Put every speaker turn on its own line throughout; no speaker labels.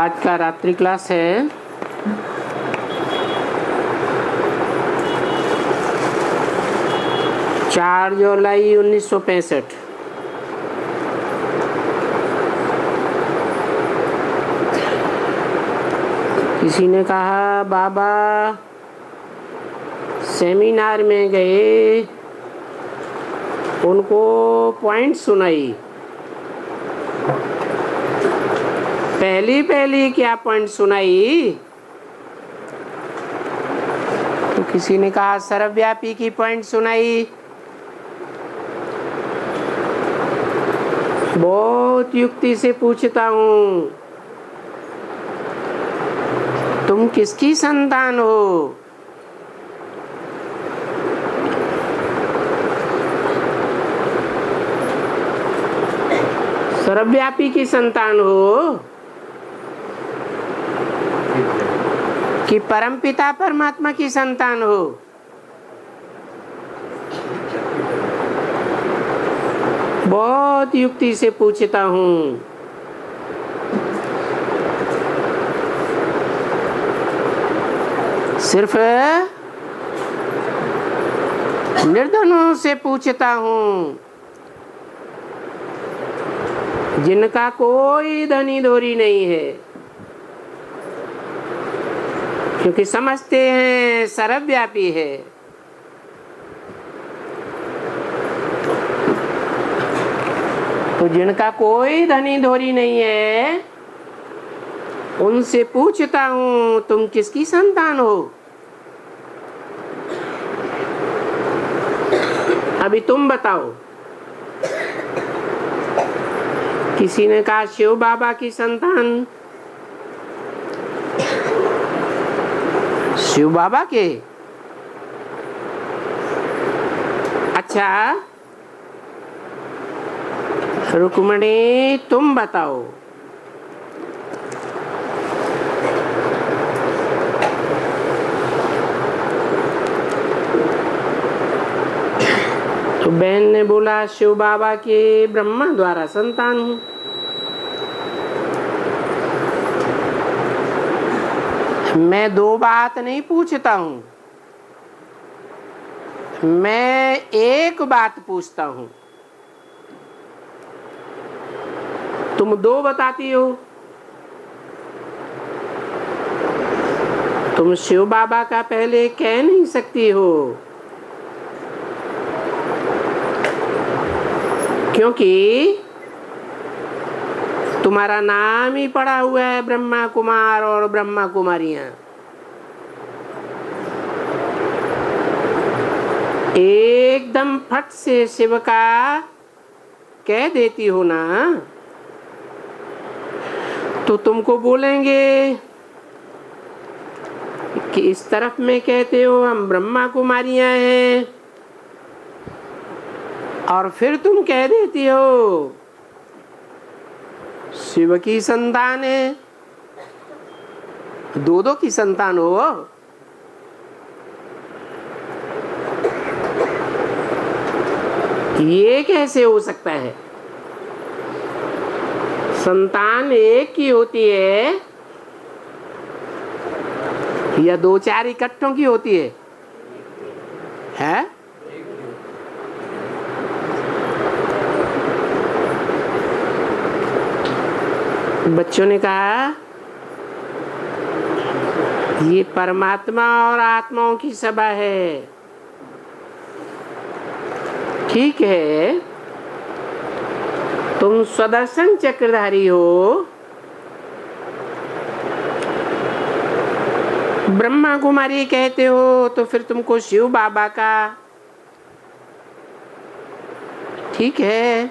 आज का रात्रि क्लास है 4 जुलाई 1965। किसी ने कहा बाबा सेमिनार में गए, उनको पॉइंट सुनाई। पहली क्या पॉइंट सुनाई? तो किसी ने कहा सर्वव्यापी की पॉइंट सुनाई। बहुत युक्ति से पूछता हूँ, तुम किसकी संतान हो? सर्वव्यापी की संतान हो कि परमपिता परमात्मा की संतान हो? बहुत युक्ति से पूछता हूँ। सिर्फ निर्धनों से पूछता हूँ, जिनका कोई धनी धोरी नहीं है, क्योंकि समझते हैं सर्वव्यापी है। तो जिनका कोई धनी धोरी नहीं है, उनसे पूछता हूँ तुम किसकी संतान हो? अभी तुम बताओ। किसी ने कहा शिव बाबा की संतान। शिव बाबा के? अच्छा, रुक्मणी तुम बताओ। तो बहन ने बोला शिव बाबा के ब्रह्मा द्वारा संतान हूँ। मैं दो बात नहीं पूछता हूँ, मैं एक बात पूछता हूँ। तुम दो बताती हो। तुम शिव बाबा का पहले कह नहीं सकती हो, क्योंकि तुम्हारा नाम ही पड़ा हुआ है ब्रह्मा कुमार और ब्रह्मा कुमारियां। एकदम फट से शिव का कह देती हो ना, तो तुमको बोलेंगे कि इस तरफ में कहते हो हम ब्रह्मा कुमारियां हैं, और फिर तुम कह देती हो शिव की संतान है। दो की संतान हो। ये कैसे हो सकता है? संतान एक की होती है या दो चार इकट्ठों की होती है? है? बच्चों ने कहा ये परमात्मा और आत्माओं की सभा है। ठीक है, तुम सुदर्शन चक्रधारी हो, ब्रह्मा कुमारी कहते हो, तो फिर तुमको शिव बाबा का ठीक है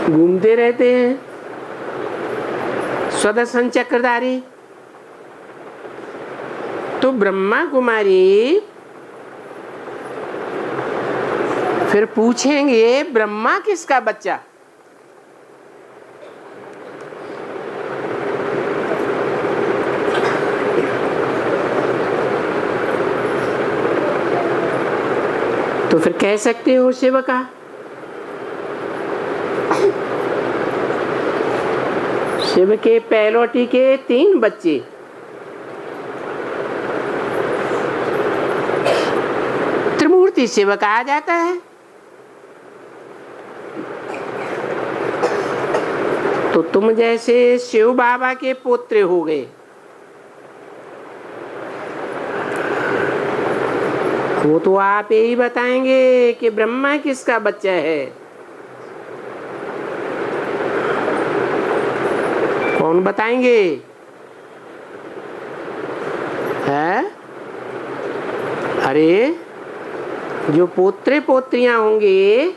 घूमते रहते हैं सुदर्शन चक्रधारी। तो ब्रह्मा कुमारी फिर पूछेंगे ब्रह्मा किसका बच्चा? तो फिर कह सकते हो शिव का। शिव के पहलौठी के 3 बच्चे। त्रिमूर्ति शिव कहा जाता है। तो तुम जैसे शिव बाबा के पुत्र हो गए। वो तो आप यही बताएंगे कि ब्रह्मा किसका बच्चा है। कौन बताएंगे? है? अरे जो पुत्र पोत्रियां होंगे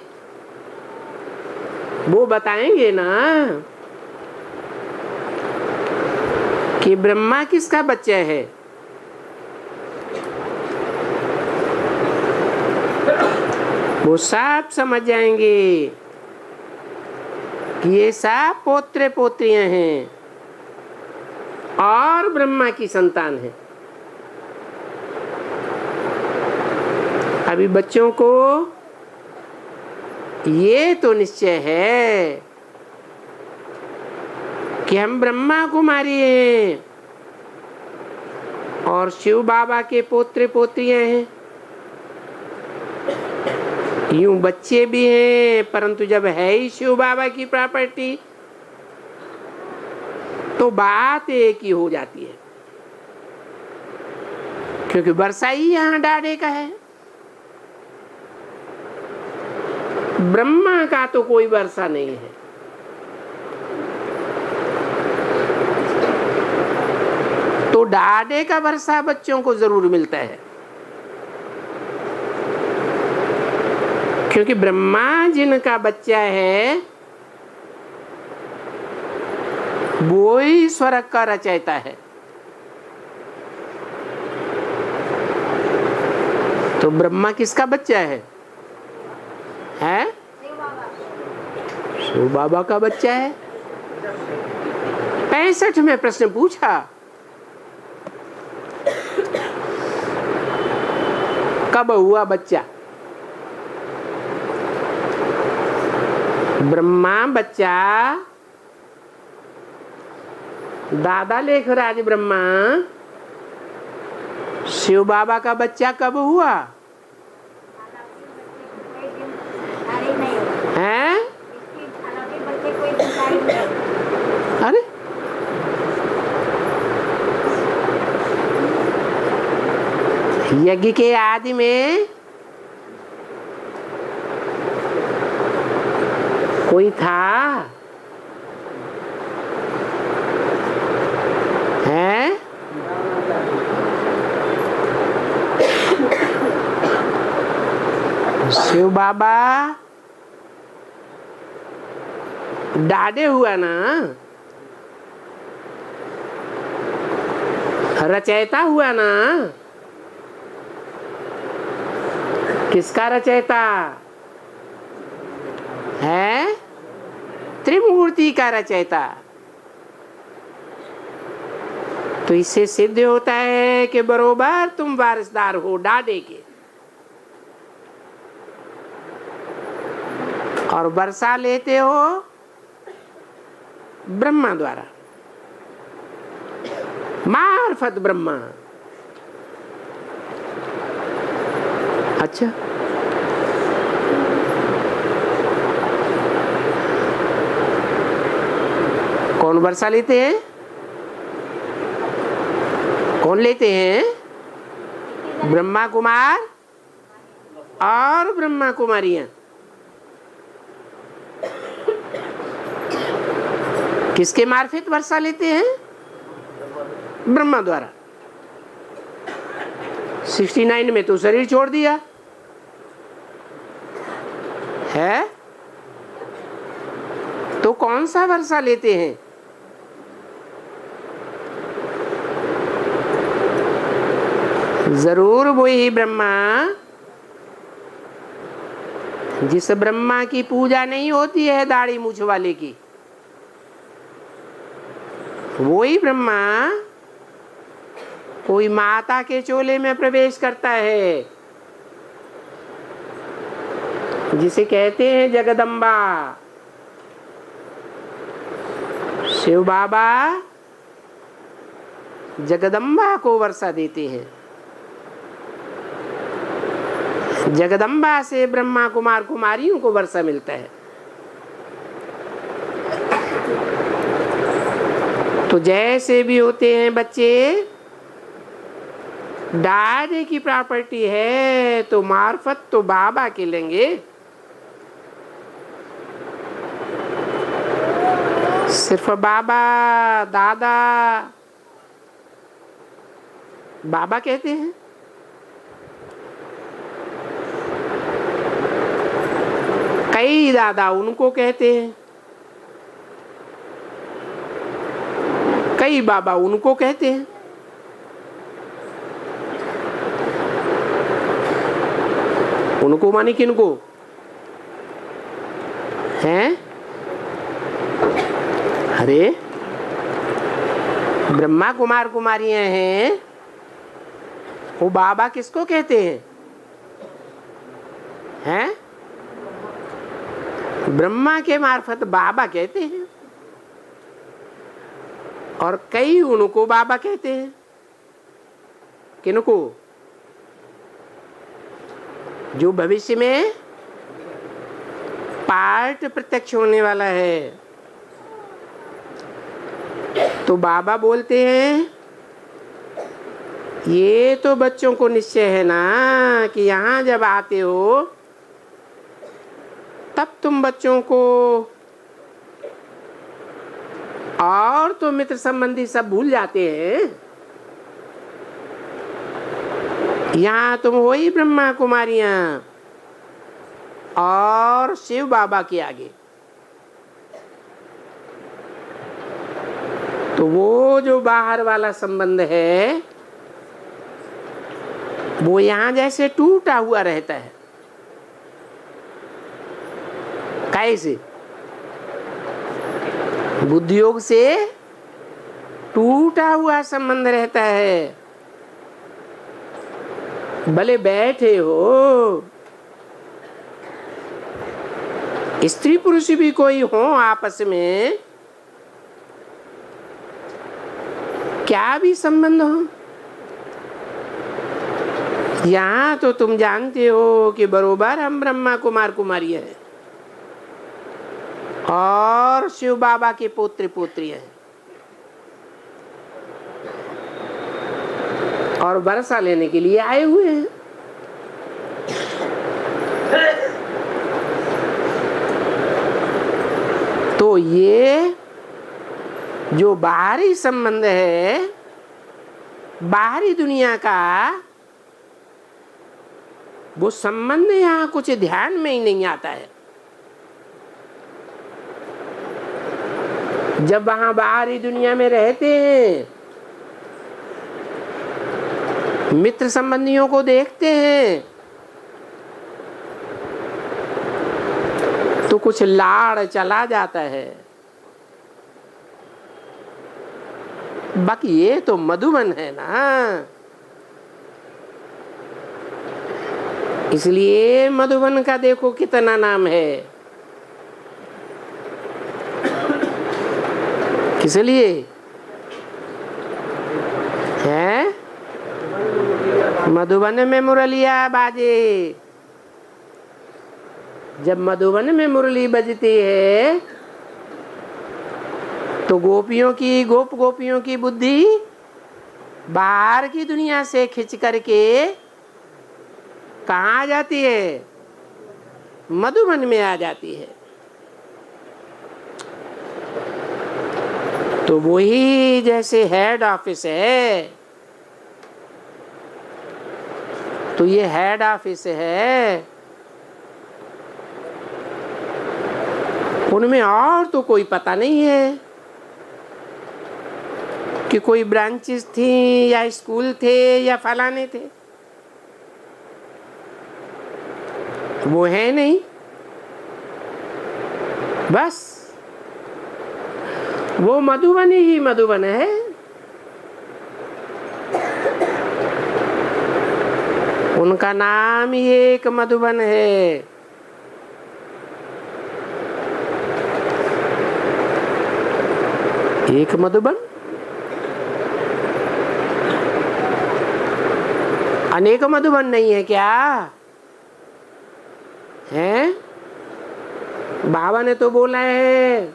वो बताएंगे ना कि ब्रह्मा किसका बच्चा है। वो सब समझ जाएंगे कि ये सब पोत्र पोत्रियां हैं और ब्रह्मा की संतान है। अभी बच्चों को ये तो निश्चय है कि हम ब्रह्मा कुमारी हैं और शिव बाबा के पोत्र पोत्रियां हैं। यूं बच्चे भी हैं, परंतु जब है ही शिव बाबा की प्रॉपर्टी तो बात एक ही हो जाती है, क्योंकि वर्षा ही यहाँ डाढ़े का है। ब्रह्मा का तो कोई वर्षा नहीं है। तो डाढ़े का वर्षा बच्चों को जरूर मिलता है, क्योंकि ब्रह्मा जिनका बच्चा है वो ही स्वर्ग का रचयिता है। तो ब्रह्मा किसका बच्चा है? शिव बाबा का बच्चा है। 65 में प्रश्न पूछा, कब हुआ बच्चा? ब्रह्मा बच्चा दादा लेखराज ब्रह्मा शिव बाबा का बच्चा कब हुआ है? अरे यज्ञ के आदि में कोई था है? शिव बाबा डाढ़े हुआ ना, रचयिता हुआ ना। किसका रचयिता है? त्रिमूर्ति का रचयिता। तो इससे सिद्ध होता है कि बरोबर तुम वारिसदार हो डाढ़े के, और वर्षा लेते हो ब्रह्मा द्वारा, मार्फत ब्रह्मा। अच्छा, कौन वर्षा लेते हैं? कौन लेते हैं? ब्रह्मा कुमार और ब्रह्मा कुमारियां। किसके मार्फत वर्षा लेते हैं? ब्रह्मा द्वारा। 69 में तो शरीर छोड़ दिया है। तो कौन सा वर्षा लेते हैं? जरूर वही ब्रह्मा जिस ब्रह्मा की पूजा नहीं होती है दाढ़ी मूछ वाले की। वही ब्रह्मा कोई माता के चोले में प्रवेश करता है, जिसे कहते हैं जगदम्बा। शिव बाबा जगदम्बा को वर्षा देते हैं। जगदम्बा से ब्रह्मा कुमार कुमारियों को वर्षा मिलता है। तो जैसे भी होते हैं बच्चे, दादे की प्रॉपर्टी है तो मार्फत तो बाबा के लेंगे। सिर्फ बाबा दादा बाबा कहते हैं। कई दादा उनको कहते हैं, कई बाबा उनको कहते हैं। उनको माने किनको हैं? अरे ब्रह्मा कुमार कुमारियां हैं, वो बाबा किसको कहते हैं? हैं? ब्रह्मा के मार्फत बाबा कहते हैं, और कई उनको बाबा कहते हैं। किनको? जो भविष्य में पार्ट प्रत्यक्ष होने वाला है। तो बाबा बोलते हैं, ये तो बच्चों को निश्चय है ना कि यहाँ जब आते हो तब तुम बच्चों को और तो मित्र संबंधी सब भूल जाते हैं। यहाँ तुम वही ब्रह्मा कुमारियां और शिव बाबा के आगे। तो वो जो बाहर वाला संबंध है वो यहाँ जैसे टूटा हुआ रहता है। कैसे? बुद्धि योग से टूटा हुआ संबंध रहता है। भले बैठे हो, स्त्री पुरुष भी कोई हो आपस में, क्या भी संबंध हो, यहाँ तो तुम जानते हो कि बरोबर हम ब्रह्मा कुमार कुमारी हैं और शिव बाबा के पुत्र पुत्री हैं, और वर्षा लेने के लिए आए हुए हैं। तो ये जो बाहरी संबंध है, बाहरी दुनिया का, वो संबंध यहाँ कुछ ध्यान में ही नहीं आता है। जब वहां बाहरी दुनिया में रहते हैं, मित्र संबंधियों को देखते हैं, तो कुछ लाड़ चला जाता है। बाकी ये तो मधुबन है ना, इसलिए मधुबन का देखो कितना नाम है। किस लिए है? मधुबन में मुरलिया बाजे। जब मधुबन में मुरली बजती है तो गोपियों की बुद्धि बाहर की दुनिया से खिंच करके कहाँ आ जाती है? मधुबन में आ जाती है। तो वही जैसे हेड ऑफिस है, तो ये हेड ऑफिस है, उनमें और तो कोई पता नहीं है कि कोई ब्रांचेस थी या स्कूल थे या फलाने थे, वो है नहीं। बस वो मधुबन ही मधुबन है। उनका नाम ही एक मधुबन है। एक मधुबन, अनेक मधुबन नहीं है क्या? हैं? बाबा ने तो बोला है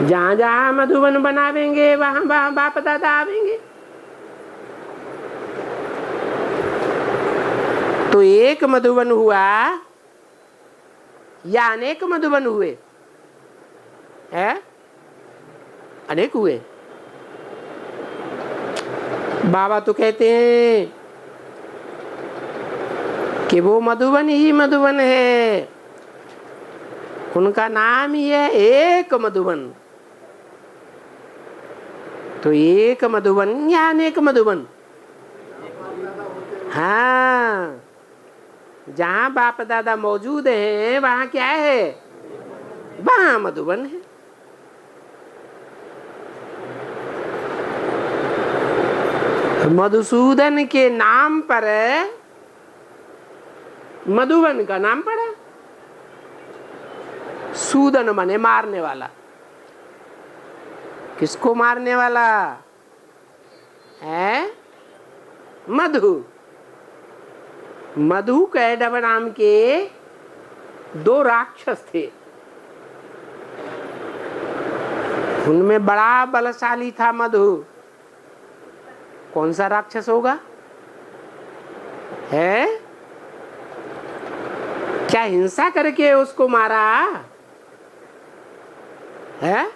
जहां जहां मधुबन बनावेंगे वहां वहां बाप दादा आवेंगे। तो एक मधुबन हुआ या अनेक मधुबन हुए? है? अनेक हुए। बाबा तो कहते हैं कि वो मधुबन ही मधुबन है, उनका नाम ही है एक मधुबन। तो एक मधुबन या अनेक मधुबन? हाँ, जहां बाप दादा मौजूद हैं वहां क्या है? वहां मधुबन है। मधुसूदन के नाम पर मधुबन का नाम पड़ा। सूदन माने मारने वाला। किसको मारने वाला है? मधु। मधु कैडव नाम के दो राक्षस थे। उनमें बड़ा बलशाली था मधु। कौन सा राक्षस होगा? है? क्या हिंसा करके उसको मारा है?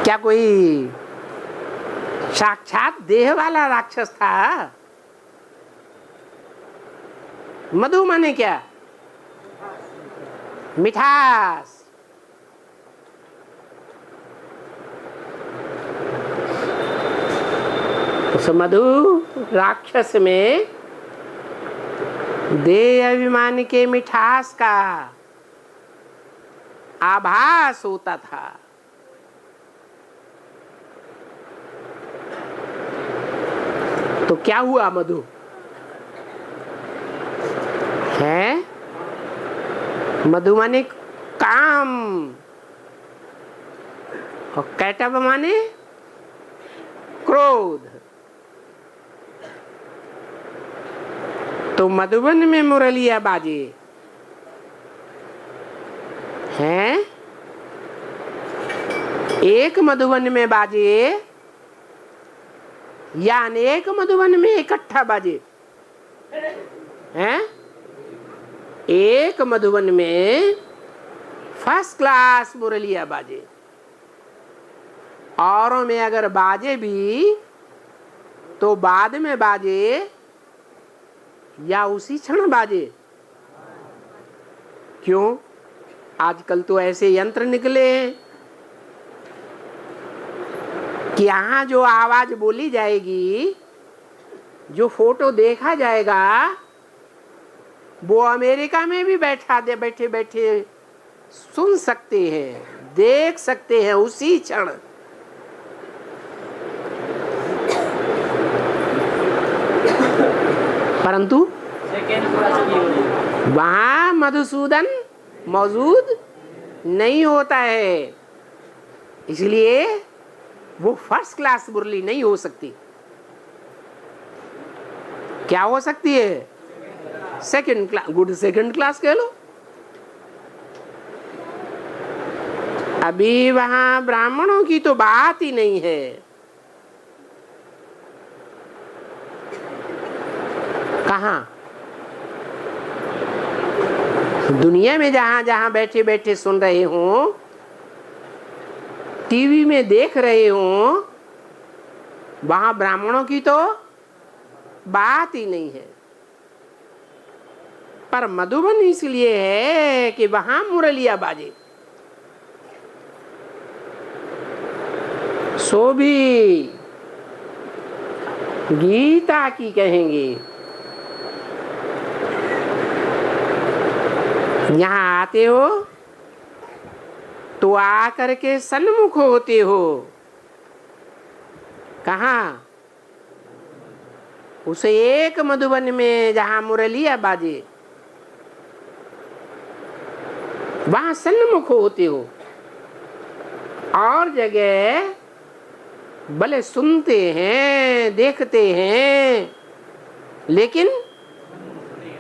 क्या कोई साक्षात देह वाला राक्षस था? मधु माने क्या? मिठास। उस मधु राक्षस में देह अभिमान के मिठास का आभास होता था। तो क्या हुआ मधु? है? मधु माने काम और कैटव माने क्रोध। तो मधुबन में मुरलिया बाजे हैं, एक मधुबन में बाजे या अनेक मधुबन में इकट्ठा बाजे? हैं? एक मधुबन में फर्स्ट क्लास मुरलिया बाजे, औरों में अगर बाजे भी तो बाद में बाजे या उसी क्षण बाजे। क्यों? आजकल तो ऐसे यंत्र निकले हैं कि यहाँ जो आवाज बोली जाएगी, जो फोटो देखा जाएगा, वो अमेरिका में भी बैठे बैठे सुन सकते हैं, देख सकते हैं उसी क्षण। परंतु वहां मधुसूदन मौजूद नहीं होता है, इसलिए वो फर्स्ट क्लास मुरली नहीं हो सकती। क्या हो सकती है? Second class, good second class कह लो। अभी वहां ब्राह्मणों की तो बात ही नहीं है। कहां? दुनिया में जहां जहां बैठे बैठे सुन रहे हो, टीवी में देख रहे हो, वहां ब्राह्मणों की तो बात ही नहीं है। पर मधुबन इसलिए है कि वहां मुरलिया बाजे। सो भी गीता की कहेंगे। यहाँ आते हो तो आकर के सन्मुख होते हो। कहाँ? उस एक मधुबन में जहाँ मुरलिया बाजे। वहां सन्मुख होते हो। और जगह भले सुनते हैं, देखते हैं, लेकिन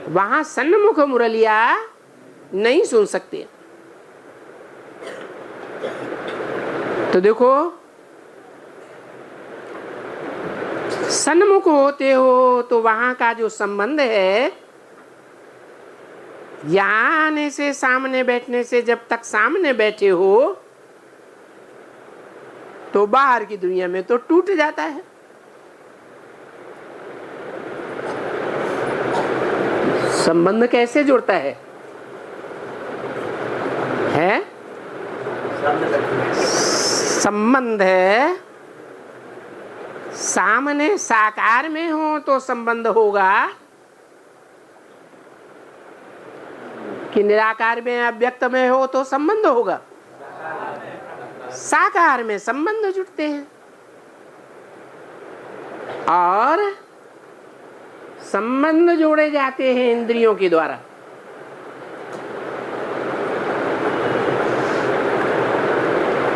वहां सन्मुख मुरलिया नहीं सुन सकते। तो देखो, सन्मुख होते हो तो वहां का जो संबंध है, यहां आने से, सामने बैठने से, जब तक सामने बैठे हो तो बाहर की दुनिया में तो टूट जाता है। संबंध कैसे जुड़ता है? संबंध है, सामने साकार में हो तो संबंध होगा, कि निराकार में, अव्यक्त में हो तो संबंध होगा। साकार में संबंध जुड़ते हैं, और संबंध जोड़े जाते हैं इंद्रियों के द्वारा।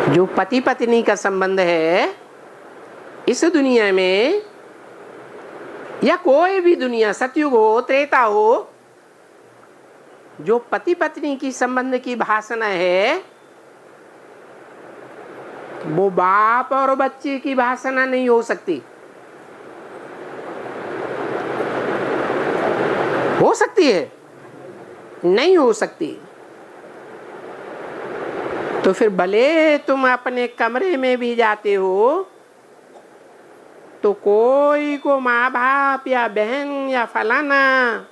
जो पति पत्नी का संबंध है इस दुनिया में, या कोई भी दुनिया, सतयुग हो, त्रेता हो, जो पति पत्नी की संबंध की भाषा है, वो बाप और बच्चे की भाषा नहीं हो सकती। हो सकती है? नहीं हो सकती। तो फिर भले तुम अपने कमरे में भी जाते हो तो कोई को माँ बाप या बहन या फलाना,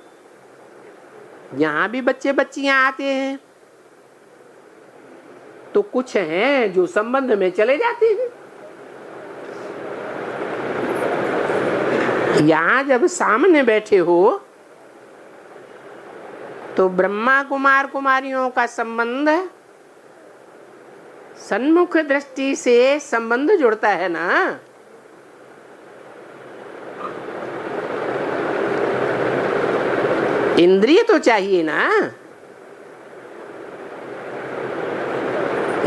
यहाँ भी बच्चे बच्चियां आते हैं, तो कुछ हैं जो संबंध में चले जाते हैं। यहाँ जब सामने बैठे हो तो ब्रह्मा कुमार कुमारियों का संबंध सन्मुख दृष्टि से संबंध जुड़ता है ना। इंद्रिय तो चाहिए ना।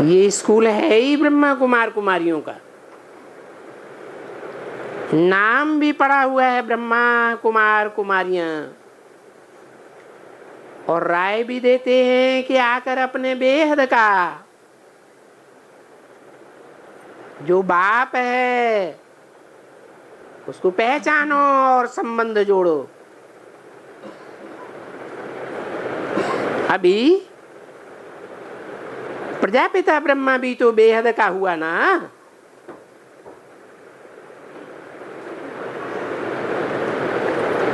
ये स्कूल है ही ब्रह्मा कुमार कुमारियों का, नाम भी पड़ा हुआ है ब्रह्मा कुमार कुमारियां, और राय भी देते हैं कि आकर अपने बेहद का जो बाप है उसको पहचानो और संबंध जोड़ो। अभी प्रजापिता ब्रह्मा भी तो बेहद का हुआ ना।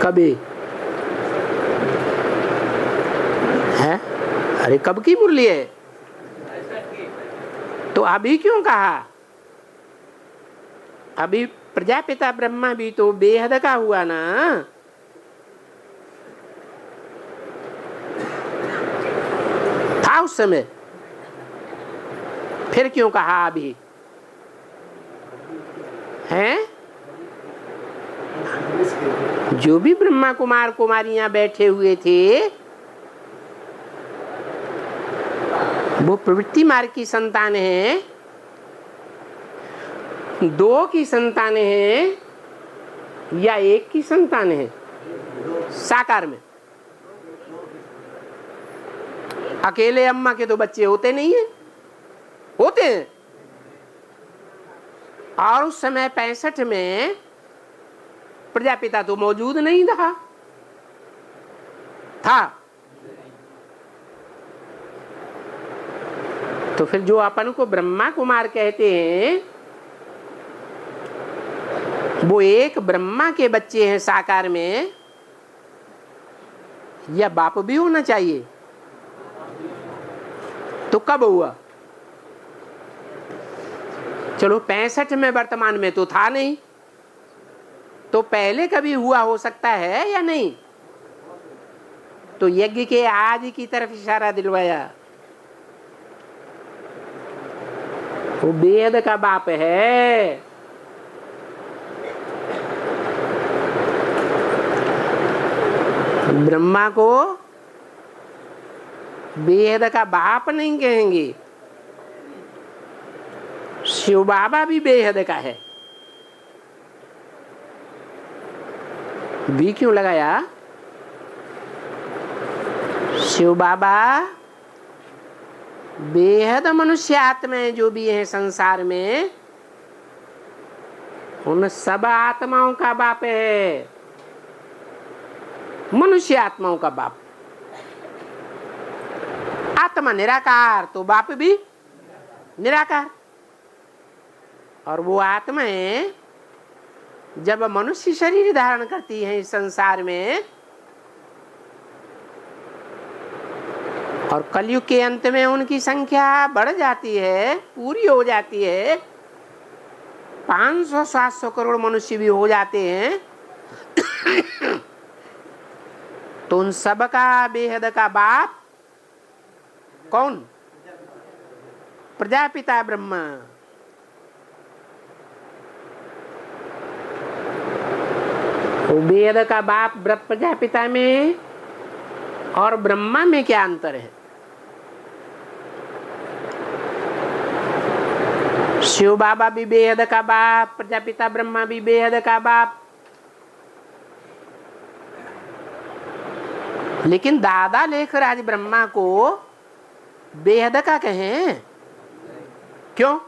कभी है? अरे कब की मुरली है? तो अभी क्यों कहा? अभी प्रजापिता ब्रह्मा भी तो बेहद का हुआ ना। था उस समय, फिर क्यों कहा अभी? हैं? जो भी ब्रह्मा कुमार कुमारियां बैठे हुए थे वो प्रवृत्ति मार्ग की संतान है, 2 की संतान है या 1 की संतान है? साकार में अकेले अम्मा के तो बच्चे होते नहीं है, होते हैं। और उस समय 65 में प्रजापिता तो मौजूद नहीं था। तो फिर जो अपन को ब्रह्मा कुमार कहते हैं वो एक ब्रह्मा के बच्चे हैं साकार में, या बाप भी होना चाहिए? तो कब हुआ? चलो 65 में वर्तमान में तो था नहीं, तो पहले कभी हुआ हो सकता है या नहीं? तो यज्ञ के आज की तरफ इशारा दिलवाया। वो वेद का बाप है। ब्रह्मा को बेहद का बाप नहीं कहेंगे। शिव बाबा भी बेहद का है। भी क्यों लगाया? शिव बाबा बेहद मनुष्य आत्माएं जो भी है संसार में, उन सब आत्माओं का बाप है। मनुष्य आत्माओं का बाप। आत्मा निराकार तो बाप भी निराकार। और वो आत्माएं जब मनुष्य शरीर धारण करती हैं इस संसार में, और कलयुग के अंत में उनकी संख्या बढ़ जाती है, पूरी हो जाती है, 500-700 करोड़ मनुष्य भी हो जाते हैं, तो उन सब का बेहद का बाप कौन? प्रजापिता ब्रह्मा। वो बेहद का बाप प्रजापिता में और ब्रह्मा में क्या अंतर है? शिव बाबा भी बेहद का बाप, प्रजापिता ब्रह्मा भी बेहद का बाप। लेकिन दादा लेखराज ब्रह्मा को बेहद का कहें, क्यों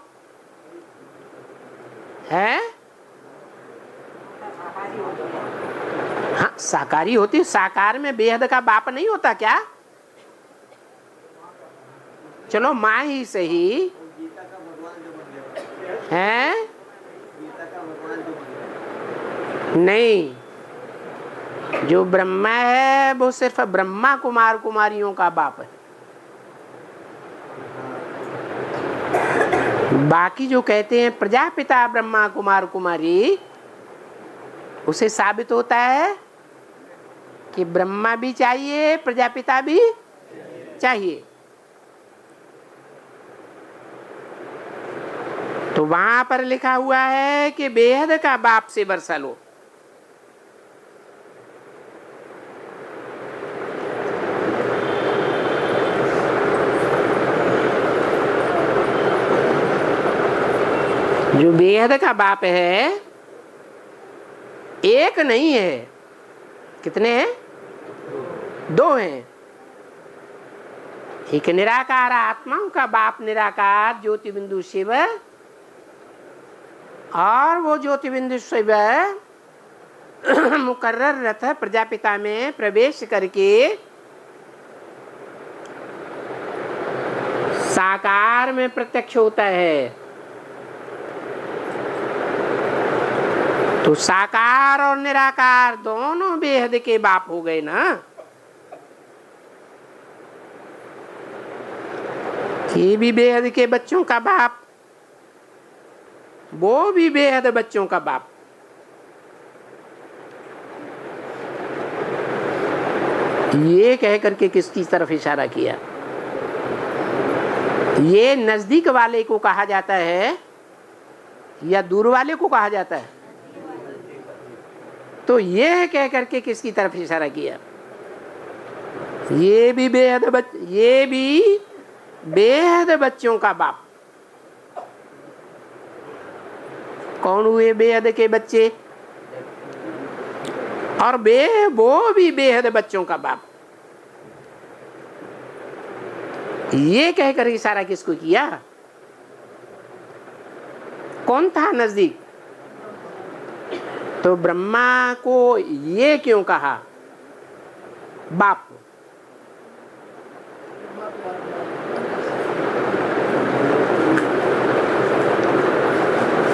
है? हाँ, साकारी होती। साकार में बेहद का बाप नहीं होता क्या? चलो माँ ही सही है। नहीं, जो ब्रह्मा है वो सिर्फ ब्रह्मा कुमार कुमारियों का बाप है। बाकी जो कहते हैं प्रजापिता ब्रह्मा कुमार कुमारी, उसे साबित होता है कि ब्रह्मा भी चाहिए, प्रजापिता भी चाहिए। तो वहां पर लिखा हुआ है कि बेहद का बाप से वर्षा लो। जो बेहद का बाप है एक नहीं है, कितने हैं? 2 हैं। एक निराकार आत्माओं का बाप निराकार ज्योति बिंदु शिव, और वो ज्योति बिंदु शिव मुकर्रर रथ प्रजापिता में प्रवेश करके साकार में प्रत्यक्ष होता है। तो साकार और निराकार दोनों बेहद के बाप हो गए ना। ये भी बेहद के बच्चों का बाप, वो भी बेहद बच्चों का बाप। ये कह करके किसकी तरफ इशारा किया? ये नजदीक वाले को कहा जाता है या दूर वाले को कहा जाता है? तो ये कह करके किसकी तरफ इशारा किया? ये भी बेहद बच्चों का बाप। कौन हुए बेहद के बच्चे? और वो भी बेहद बच्चों का बाप। ये कहकर इशारा किसको किया? कौन था नजदीक? तो ब्रह्मा को ये क्यों कहा बाप?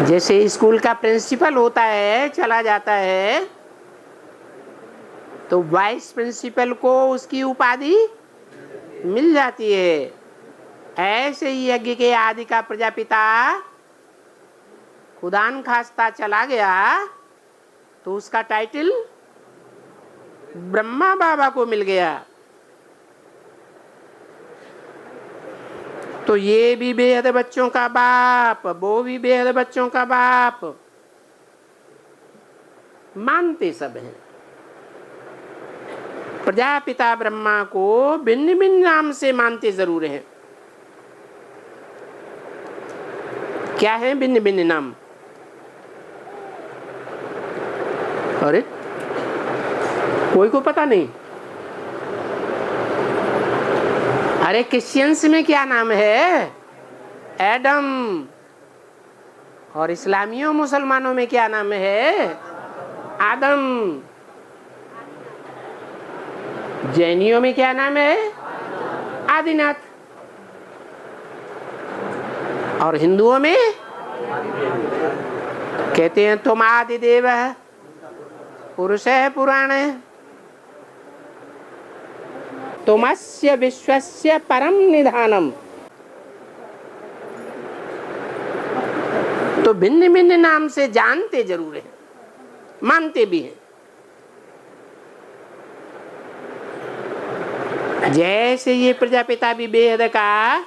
जैसे स्कूल का प्रिंसिपल होता है, चला जाता है, तो वाइस प्रिंसिपल को उसकी उपाधि मिल जाती है। ऐसे ही यज्ञ के आदि का प्रजापिता खुदान खास्ता चला गया तो उसका टाइटल ब्रह्मा बाबा को मिल गया। तो ये भी बेहद बच्चों का बाप, वो भी बेहद बच्चों का बाप, मानते सब हैं। प्रजापिता ब्रह्मा को भिन्न भिन्न नाम से मानते जरूर हैं। क्या है भिन्न भिन्न नाम? अरे कोई को पता नहीं? अरे क्रिश्चियंस में क्या नाम है? एडम। और इस्लामियों मुसलमानों में क्या नाम है? आदम। जैनियों में क्या नाम है? आदिनाथ। और हिंदुओं में कहते हैं तुम आदिदेव है, पुरुष है, पुराण है, तुमस्य विश्वस्य परम निधानम। तो भिन्न भिन्न नाम से जानते जरूर हैं, मानते भी हैं। जैसे ये प्रजापिता भी बेहद का,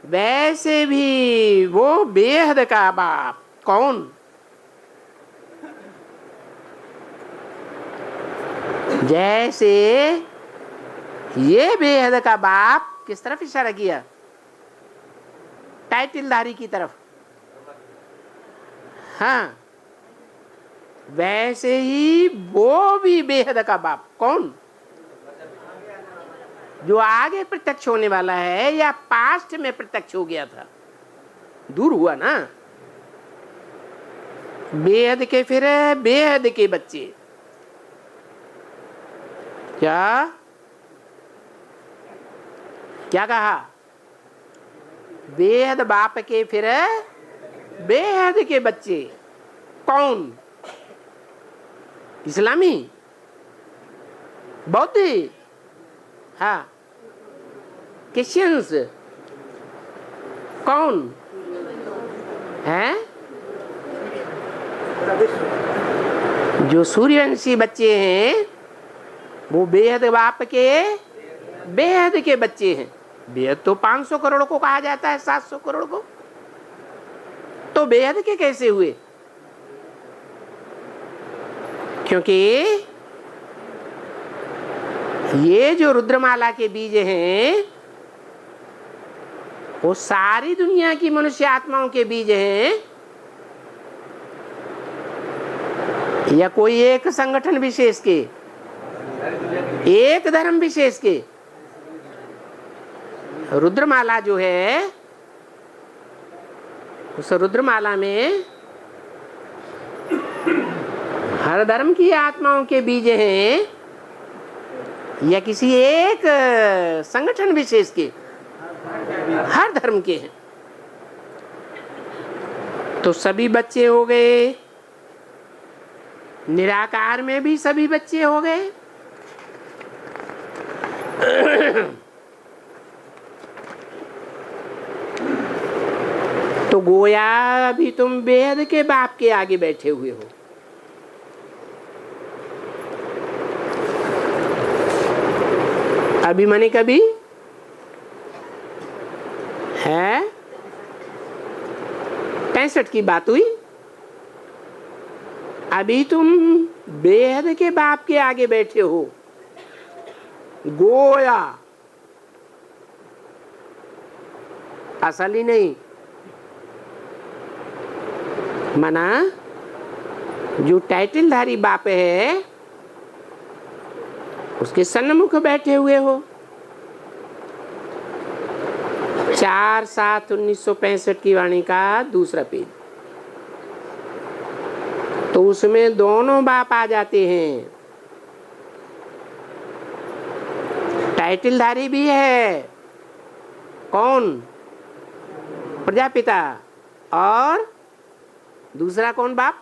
वैसे भी वो बेहद का बाप कौन? जैसे ये बेहद का बाप किस तरफ इशारा किया? टाइटलधारी की तरफ। हाँ, वैसे ही वो भी बेहद का बाप कौन? जो आगे प्रत्यक्ष होने वाला है या पास्ट में प्रत्यक्ष हो गया था, दूर हुआ ना। बेहद के फिर बेहद के बच्चे। क्या क्या कहा? बेहद बाप के फिर बेहद के बच्चे कौन? इस्लामी, बौद्ध, हाँ, क्रिश्चियंस, कौन है? जो सूर्यवंशी बच्चे हैं वो बेहद बाप के बेहद के बच्चे हैं। बेहद तो 500 करोड़ को कहा जाता है, 700 करोड़ को, तो बेहद के कैसे हुए? क्योंकि ये जो रुद्रमाला के बीज हैं वो सारी दुनिया की मनुष्य आत्माओं के बीज हैं, या कोई एक संगठन विशेष के, एक धर्म विशेष के? रुद्रमाला जो है, उस रुद्रमाला में हर धर्म की आत्माओं के बीज हैं या किसी एक संगठन विशेष के? हर धर्म के हैं। तो सभी बच्चे हो गए, निराकार में भी सभी बच्चे हो गए। तो गोया अभी तुम बेहद के बाप के आगे बैठे हुए हो। अभी मने कभी है 65 की बात हुई। अभी तुम बेहद के बाप के आगे बैठे हो। गोया, असली नहीं, मना जो टाइटलधारी बाप है उसके सन्मुख बैठे हुए हो। 4/7/1965 की वाणी का दूसरा पेज। तो उसमें दोनों बाप आ जाते हैं, टाइटलधारी भी है। कौन? प्रजापिता। और दूसरा कौन बाप?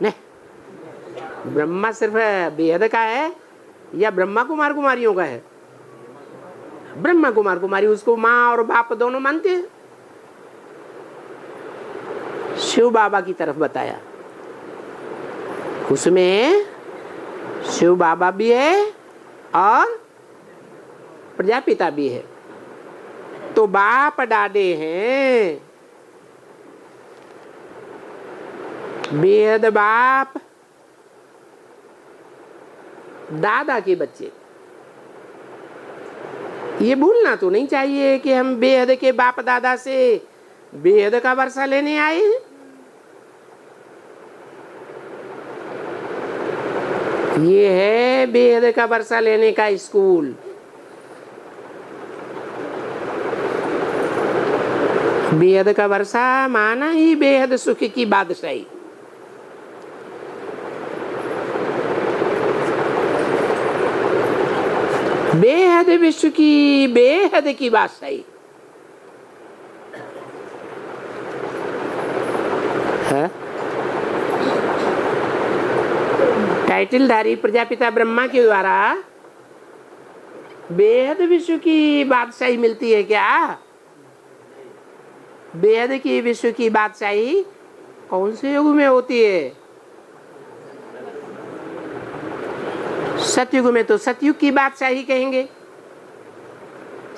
नहीं, ब्रह्मा सिर्फ बेहद का है या ब्रह्मा कुमार कुमारियों का है? ब्रह्मा कुमार कुमारी उसको माँ और बाप दोनों मानते हैं। शिव बाबा की तरफ बताया, उसमें शिव बाबा भी है और प्रजापिता भी है। तो बाप डाडे हैं, बेहद बाप दादा के बच्चे। ये भूलना तो नहीं चाहिए कि हम बेहद के बाप दादा से बेहद का वर्षा लेने आए हैं। ये है बेहद का वर्षा लेने का स्कूल। बेहद का वर्षा माना ही बेहद सुख की बादशाही। बेहद विश्व की बेहद की बादशाही है। टाइटलधारी प्रजापिता ब्रह्मा के द्वारा बेहद विश्व की बादशाही मिलती है क्या? बेहद की विश्व की बादशाही कौन से युग में होती है? सतयुग में तो सतयुग की बादशाही कहेंगे।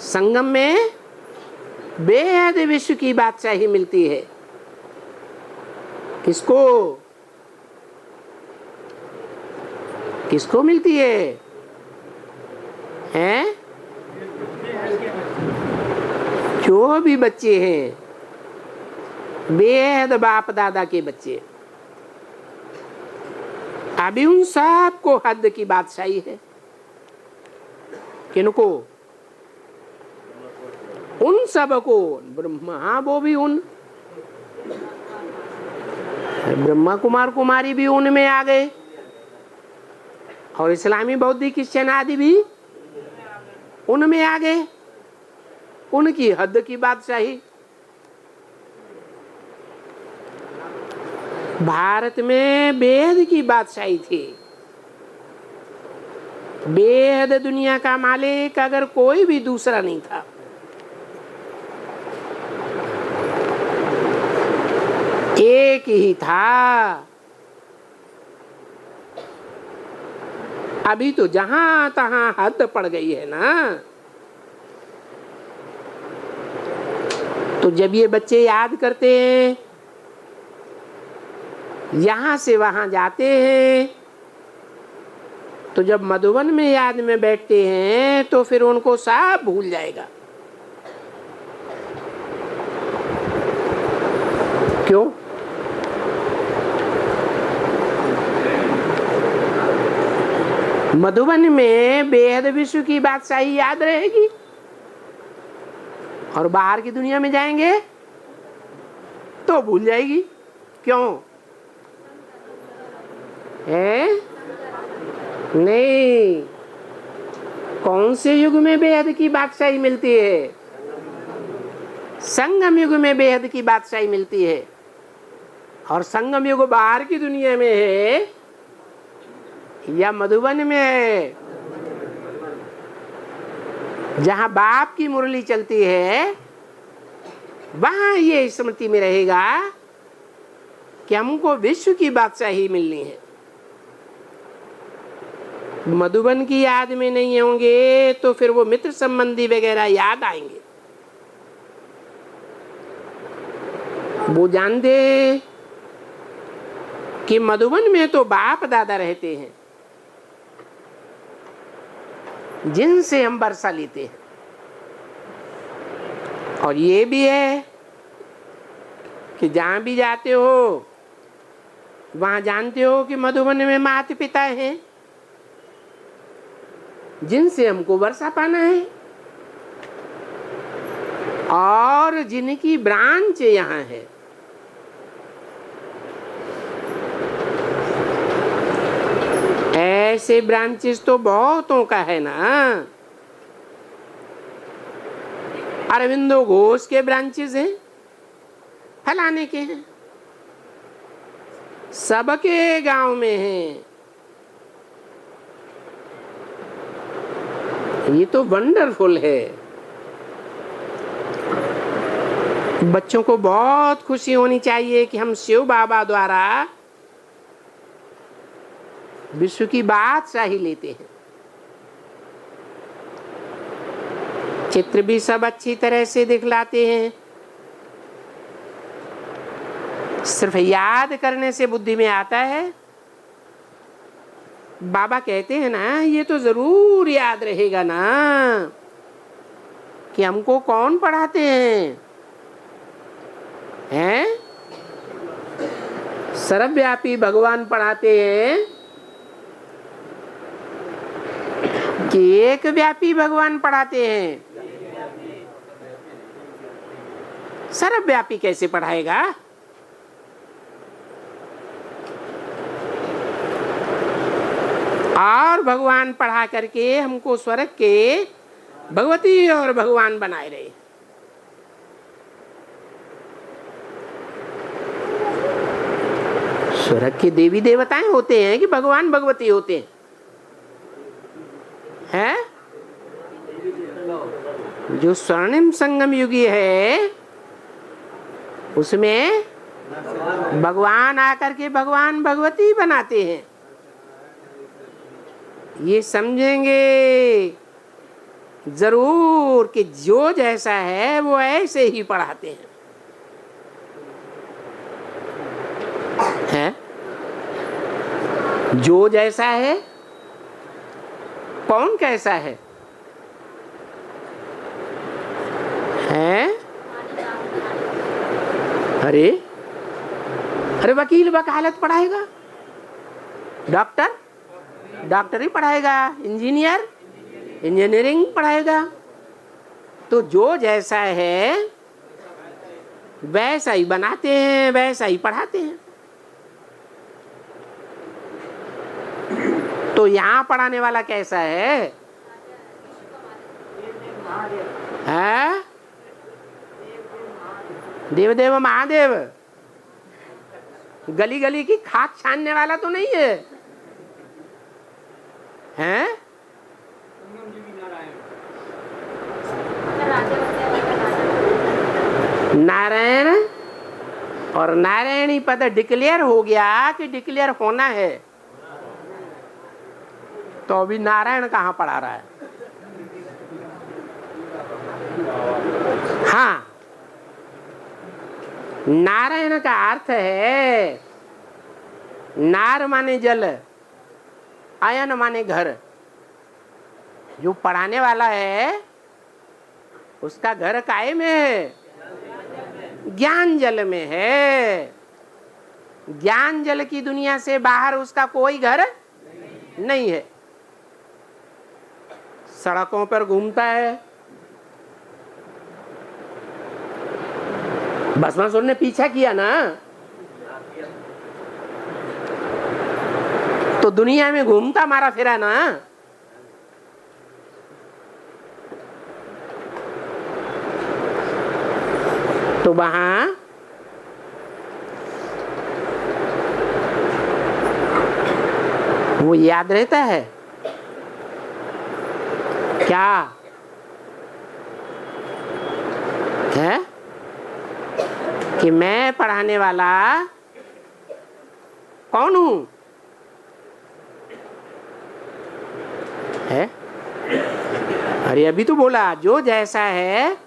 संगम में बेहद विश्व की बादशाही मिलती है। किसको किसको मिलती है? हैं? जो भी बच्चे हैं बेहद बाप दादा के बच्चे, अभी उन सब को हद की बादशाही है। किनको? उन सब को। ब्रह्मा, हाँ वो भी उन ब्रह्मा कुमार कुमारी भी उनमें आ गए, और इस्लामी बौद्धिक क्रिश्चियन आदि भी उनमें आ गए। उनकी हद की बादशाही। भारत में बेहद की बादशाही थी। बेहद दुनिया का मालिक अगर कोई भी दूसरा नहीं था। एक ही था। अभी तो जहां तहां हद पड़ गई है ना। तो जब ये बच्चे याद करते हैं, यहां से वहां जाते हैं, तो जब मधुबन में याद में बैठते हैं तो फिर उनको सब भूल जाएगा। क्यों? मधुबन में बेहद विश्व की बादशाही याद रहेगी, और बाहर की दुनिया में जाएंगे तो भूल जाएगी। क्यों है? नहीं। कौन से युग में बेहद की बादशाही मिलती है? संगम युग में बेहद की बादशाही मिलती है। और संगम युग बाहर की दुनिया में है या मधुबन में है? जहां बाप की मुरली चलती है वहां ये स्मृति में रहेगा कि हमको विश्व की बादशाही मिलनी है। मधुबन की याद में नहीं होंगे तो फिर वो मित्र संबंधी वगैरह याद आएंगे। वो जानते कि मधुबन में तो बाप दादा रहते हैं जिनसे हम वर्षा लेते हैं। और ये भी है कि जहां भी जाते हो वहां जानते हो कि मधुबन में माता पिता हैं जिनसे हमको वर्षा पाना है, और जिनकी ब्रांच यहाँ है। ऐसे ब्रांचेस तो बहुतों का है ना। अरविंदो घोष के ब्रांचेस हैं, फलाने के हैं, सबके गांव में हैं। ये तो वंडरफुल है। बच्चों को बहुत खुशी होनी चाहिए कि हम शिव बाबा द्वारा विश्व की बादशाही लेते हैं। चित्र भी सब अच्छी तरह से दिखलाते हैं। सिर्फ याद करने से बुद्धि में आता है बाबा कहते हैं ना, ये तो जरूर याद रहेगा ना कि हमको कौन पढ़ाते हैं? सर्वव्यापी भगवान पढ़ाते हैं कि एक व्यापी भगवान पढ़ाते हैं? सर्वव्यापी कैसे पढ़ाएगा? और भगवान पढ़ा करके हमको स्वर्ग के भगवती और भगवान बनाए रहे। स्वर्ग के देवी देवताएं होते हैं कि भगवान भगवती होते हैं? जो स्वर्णिम संगम युगी है उसमें भगवान आकर के भगवान भगवती बनाते हैं। ये समझेंगे जरूर कि जो जैसा है वो ऐसे ही पढ़ाते हैं। जो जैसा है, कौन कैसा है? अरे अरे वकील वकालत पढ़ाएगा, डॉक्टर डॉक्टरी पढ़ाएगा, इंजीनियर इंजीनियरिंग पढ़ाएगा। तो जो जैसा है वैसा ही बनाते हैं, वैसा ही पढ़ाते हैं। तो यहाँ पढ़ाने वाला कैसा है? देव देव महादेव, गली गली की खाक छानने वाला तो नहीं है, हैं? नारायण और नारायणी पद डिक्लेयर हो गया कि डिक्लेयर होना है, तो अभी नारायण कहाँ पढ़ा रहा है? हाँ, नारायण का अर्थ है, नार माने जल, आयन माने घर। जो पढ़ाने वाला है उसका घर काहे में है? ज्ञान जल में है। ज्ञान जल की दुनिया से बाहर उसका कोई घर नहीं है। सड़कों पर घूमता है, भस्मासुर ने पीछा किया ना, तो दुनिया में घूमता मारा फिरा ना। तो वहां वो याद रहता है क्या है कि मैं पढ़ाने वाला कौन हूं? है? अरे अभी तो बोला जो जैसा है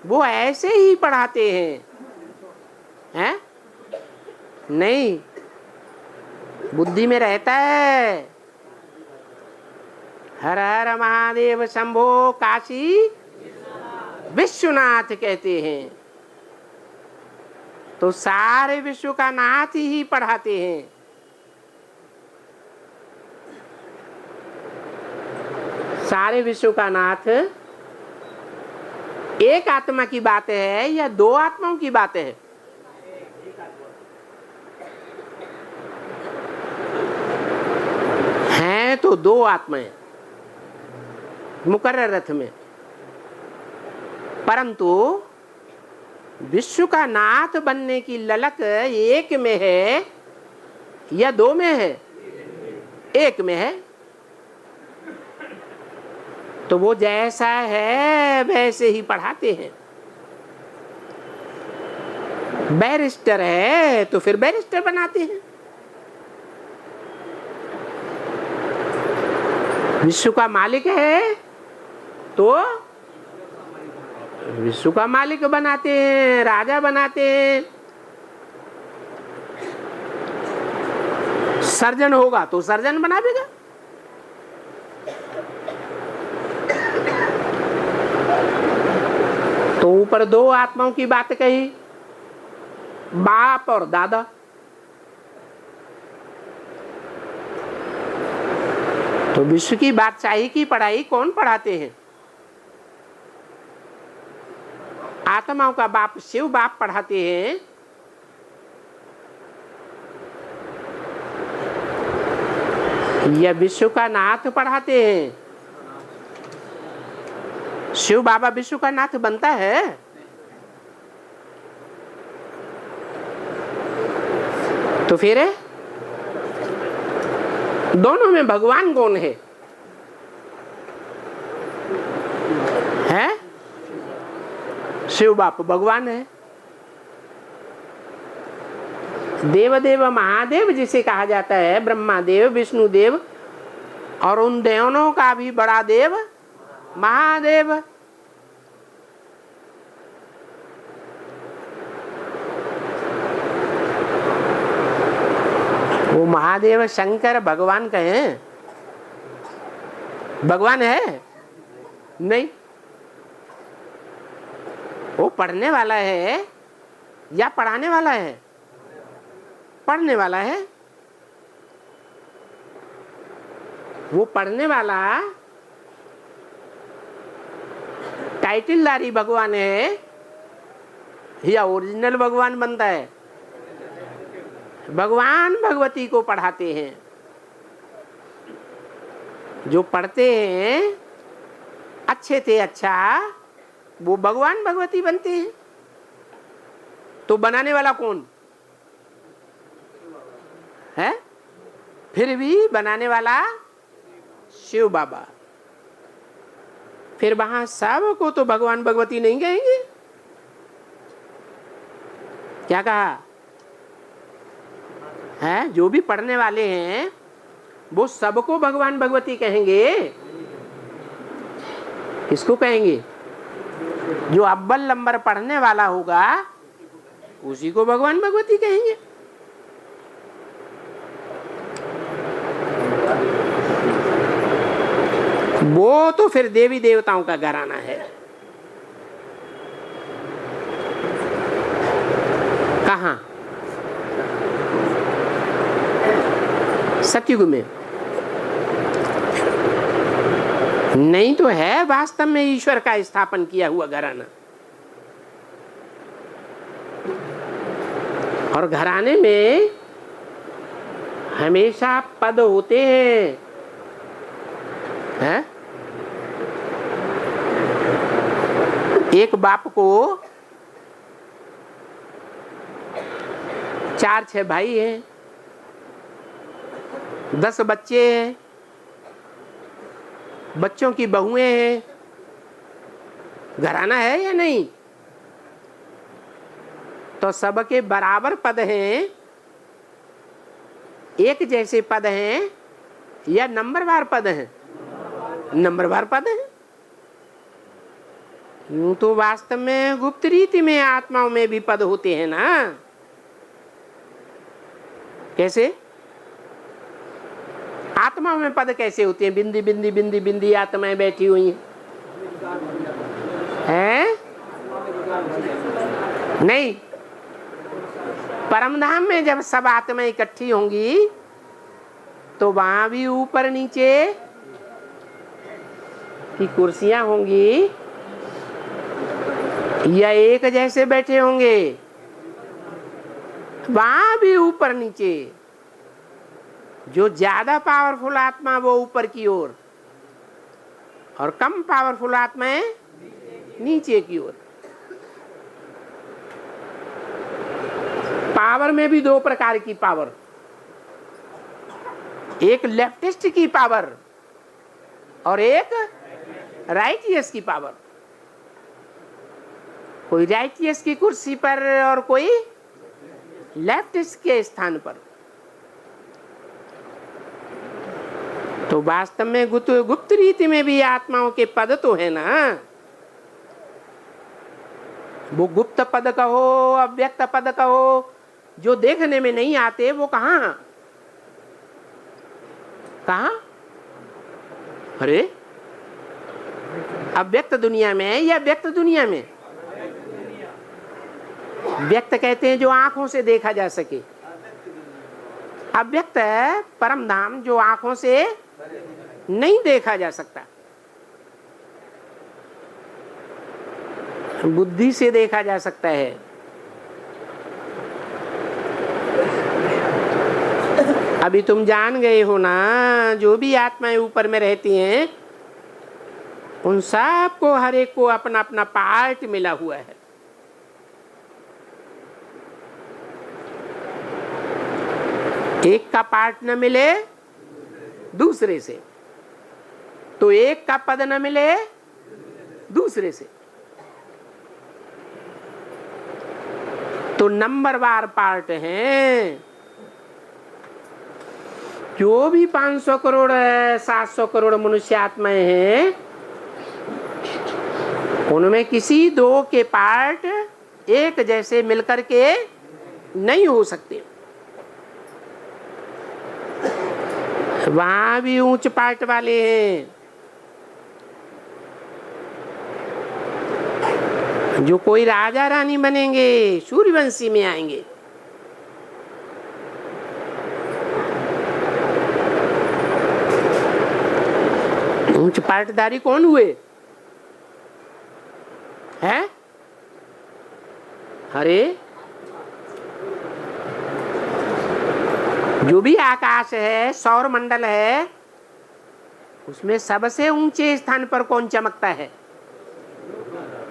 वो ऐसे ही पढ़ाते हैं? नहीं, बुद्धि में रहता है। हर हर महादेव शंभो काशी विश्वनाथ कहते हैं। तो सारे विश्व का नाथ ही पढ़ाते हैं। सारे विश्व का नाथ एक आत्मा की बात है या दो आत्माओं की बात है? हैं तो दो आत्माएं मुकर्रर रथ में, परंतु विश्व का नाथ बनने की ललक एक में है या दो में है? एक में है। तो वो जैसा है वैसे ही पढ़ाते हैं। बैरिस्टर है तो फिर बैरिस्टर बनाते हैं। विश्व का मालिक है तो विश्व का मालिक बनाते हैं, राजा बनाते हैं। सर्जन होगा तो सर्जन बना देगा। ऊपर दो आत्माओं की बात कही, बाप और दादा। तो विश्व की बादशाही की पढ़ाई कौन पढ़ाते हैं? आत्माओं का बाप शिव बाप पढ़ाते हैं। या विश्व का नाथ पढ़ाते हैं? शिव बाबा विश्व का नाथ बनता है? तो फिर दोनों में भगवान कौन है? हैं? शिव बाप भगवान है। देवदेव महादेव जिसे कहा जाता है, ब्रह्मा देव, विष्णु देव, और उन देवों का भी बड़ा देव महादेव। वो महादेव शंकर भगवान कहें? भगवान है? नहीं। वो पढ़ने वाला है या पढ़ाने वाला है? पढ़ने वाला है। वो पढ़ने वाला टाइटलधारी भगवान है या ओरिजिनल भगवान बनता है? भगवान भगवती को पढ़ाते हैं। जो पढ़ते हैं अच्छे थे अच्छा, वो भगवान भगवती बनते हैं। तो बनाने वाला कौन है? फिर भी बनाने वाला शिव बाबा। फिर वहां सब को तो भगवान भगवती नहीं कहेंगे। क्या कहा है? जो भी पढ़ने वाले हैं वो सबको भगवान भगवती कहेंगे। किसको कहेंगे? जो अव्वल नंबर पढ़ने वाला होगा उसी को भगवान भगवती कहेंगे। वो तो फिर देवी देवताओं का घराना है। कहाँ? सतयुग में नहीं तो है वास्तव में ईश्वर का स्थापन किया हुआ घराना। और घराने में हमेशा पद होते हैं, हैं? एक बाप को 4-6 भाई हैं, 10 बच्चे हैं, बच्चों की बहुएं हैं। घराना है या नहीं? तो सबके बराबर पद हैं, एक जैसे पद हैं या नंबरवार पद हैं? नंबरवार पद हैं। यूं तो वास्तव में गुप्त रीति में आत्माओं में भी पद होते हैं ना। कैसे? आत्माओं में पद कैसे होते हैं? बिंदी बिंदी बिंदी बिंदी आत्माएं बैठी हुई हैं। नहीं, परमधाम में जब सब आत्माएं इकट्ठी होंगी तो वहां भी ऊपर नीचे की कुर्सियां होंगी या एक जैसे बैठे होंगे? वहां भी ऊपर नीचे। जो ज्यादा पावरफुल आत्मा वो ऊपर की ओर और कम पावरफुल आत्माएं नीचे की ओर। पावर में भी 2 प्रकार की पावर, एक लेफ्टिस्ट की पावर और एक राइटियस की पावर। कोई राइटियस की कुर्सी पर और कोई लेफ्टिस्ट के स्थान पर। तो वास्तव में गुप्त रीति में भी आत्माओं के पद तो है ना। वो गुप्त पद कहो, अव्यक्त पद कहो, जो देखने में नहीं आते वो कहाँ? कहाँ? अरे अव्यक्त दुनिया में या व्यक्त दुनिया में? व्यक्त कहते हैं जो आंखों से देखा जा सके, अव्यक्त है परम धाम जो आंखों से नहीं देखा जा सकता, बुद्धि से देखा जा सकता है। अभी तुम जान गए हो ना, जो भी आत्माएं ऊपर में रहती हैं उन सब को हर एक को अपना अपना पार्ट मिला हुआ है। एक का पार्ट न मिले दूसरे से, तो एक का पद न मिले दूसरे से, तो नंबरवार पार्ट हैं। जो भी 500 करोड़ 700 करोड़ मनुष्य आत्माएं हैं, उनमें किसी दो के पार्ट एक जैसे मिलकर के नहीं हो सकते। वहां भी उच्च पार्ट वाले हैं, जो कोई राजा रानी बनेंगे, सूर्यवंशी में आएंगे। उच्च पार्टधारी कौन हुए हैं? अरे जो भी आकाश है, सौर मंडल है, उसमें सबसे ऊंचे स्थान पर कौन चमकता है?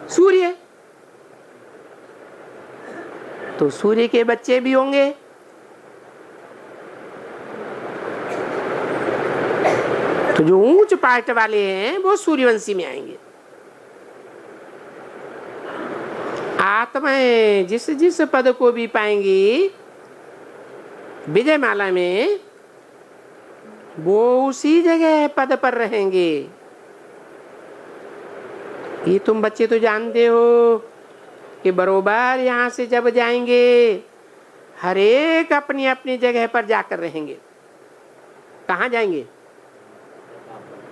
सूर्य। तो सूर्य के बच्चे भी होंगे। तो जो ऊंच पार्ट वाले हैं वो सूर्यवंशी में आएंगे। आत्माएं जिस जिस पद को भी पाएंगी विजय माला में, वो उसी जगह पद पर रहेंगे। ये तुम बच्चे तो जानते हो कि बरोबर यहाँ से जब जाएंगे हर एक अपनी अपनी जगह पर जाकर रहेंगे। कहाँ जाएंगे?